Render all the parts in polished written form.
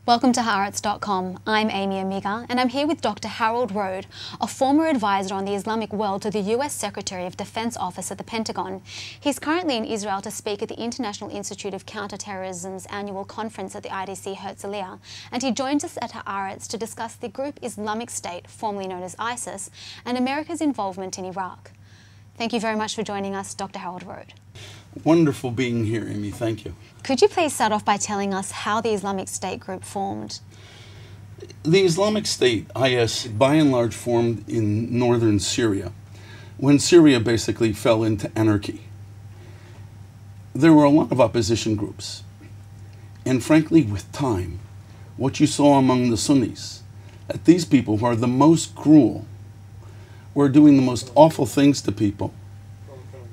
Welcome to Haaretz.com. I'm Aimee Amiga and I'm here with Dr Harold Rhode, a former advisor on the Islamic world to the US Secretary of Defense Office at the Pentagon. He's currently in Israel to speak at the International Institute of Counterterrorism's annual conference at the IDC Herzliya, and he joins us at Haaretz to discuss the group Islamic State, formerly known as ISIS, and America's involvement in Iraq. Thank you very much for joining us, Dr Harold Rhode. Wonderful being here, Amy. Thank you. Could you please start off by telling us how the Islamic State group formed? The Islamic State, IS, by and large formed in northern Syria, when Syria basically fell into anarchy. There were a lot of opposition groups. And frankly, with time, what you saw among the Sunnis, that these people who are the most cruel, were doing the most awful things to people,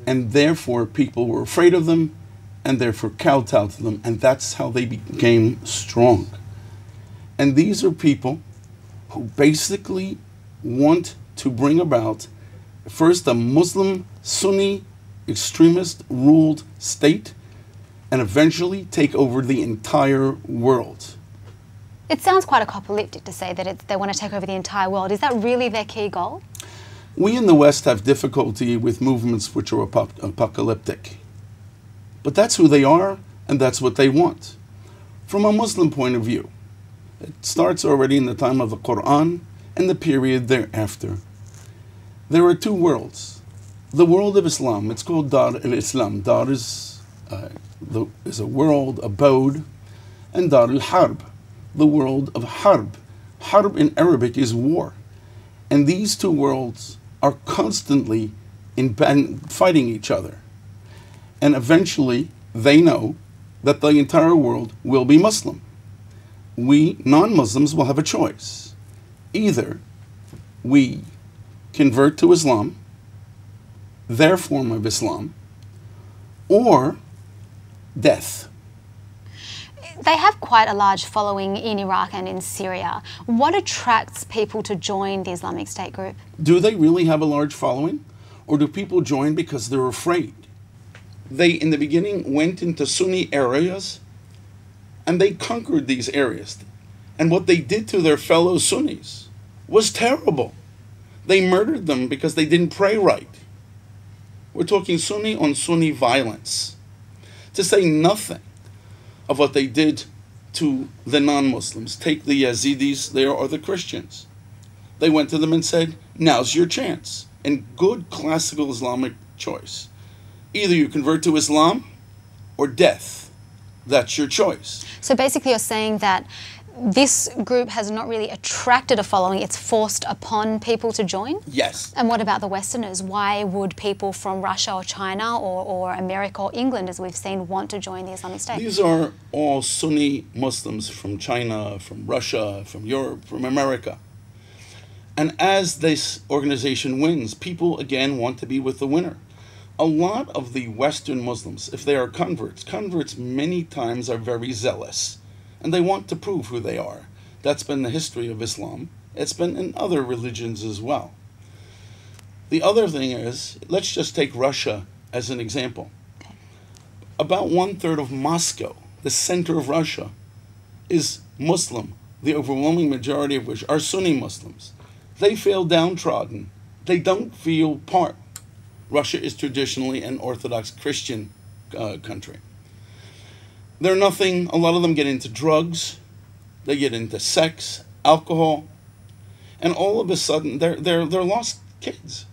and therefore people were afraid of them, and therefore kowtowed to them, and that's how they became strong. And these are people who basically want to bring about first a Muslim Sunni extremist ruled state, and eventually take over the entire world. It sounds quite apocalyptic to say that they want to take over the entire world. Is that really their key goal? We in the West have difficulty with movements which are apocalyptic. But that's who they are, and that's what they want. From a Muslim point of view, it starts already in the time of the Quran and the period thereafter. There are two worlds. The world of Islam, it's called Dar al-Islam. Dar is a world, abode, and Dar al-Harb, the world of Harb. Harb in Arabic is war. And these two worlds are constantly fighting each other. And eventually, they know that the entire world will be Muslim. We, non-Muslims, will have a choice. Either we convert to Islam, their form of Islam, or death. They have quite a large following in Iraq and in Syria. What attracts people to join the Islamic State group? Do they really have a large following? Or do people join because they're afraid? They, in the beginning, went into Sunni areas and they conquered these areas. And what they did to their fellow Sunnis was terrible. They murdered them because they didn't pray right. We're talking Sunni on Sunni violence. To say nothing of what they did to the non-Muslims. Take the Yazidis there or the Christians. They went to them and said, now's your chance. And good classical Islamic choice. Either you convert to Islam or death. That's your choice. So basically you're saying that this group has not really attracted a following, it's forced upon people to join? Yes. And what about the Westerners? Why would people from Russia or China or America or England, as we've seen, want to join the Islamic State? These are all Sunni Muslims from China, from Russia, from Europe, from America. And as this organization wins, people again want to be with the winner. A lot of the Western Muslims, if they are converts many times are very zealous. And they want to prove who they are. That's been the history of Islam. It's been in other religions as well. The other thing is, let's just take Russia as an example. Okay. About 1/3 of Moscow, the center of Russia, is Muslim, the overwhelming majority of which are Sunni Muslims. They feel downtrodden. They don't feel part. Russia is traditionally an Orthodox Christian country. They're nothing, a lot of them get into drugs, they get into sex, alcohol, and all of a sudden they're lost kids.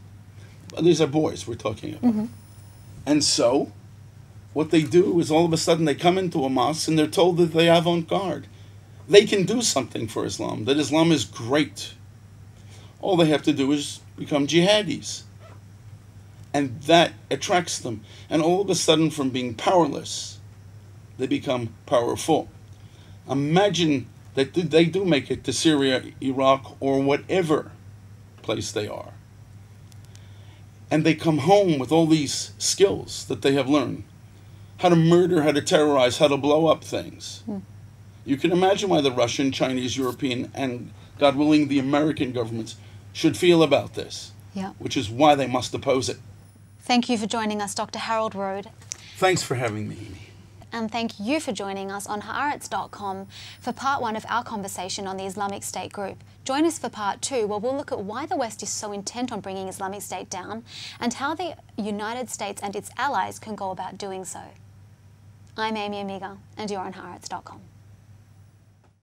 These are boys we're talking about. Mm-hmm. And so, what they do is all of a sudden they come into a mosque and they're told that they avant-garde. They can do something for Islam, that Islam is great. All they have to do is become jihadis. And that attracts them. And all of a sudden, from being powerless, they become powerful. Imagine that they do make it to Syria, Iraq, or whatever place they are. And they come home with all these skills that they have learned. How to murder, how to terrorize, how to blow up things. You can imagine why the Russian, Chinese, European, and, God willing, the American governments should feel about this. Yeah. Which is why they must oppose it. Thank you for joining us, Dr Harold Rhode. Thanks for having me, Amy. And thank you for joining us on Haaretz.com for part 1 of our conversation on the Islamic State group. Join us for part 2, where we'll look at why the West is so intent on bringing Islamic State down and how the United States and its allies can go about doing so. I'm Aimee Amiga, and you're on Haaretz.com.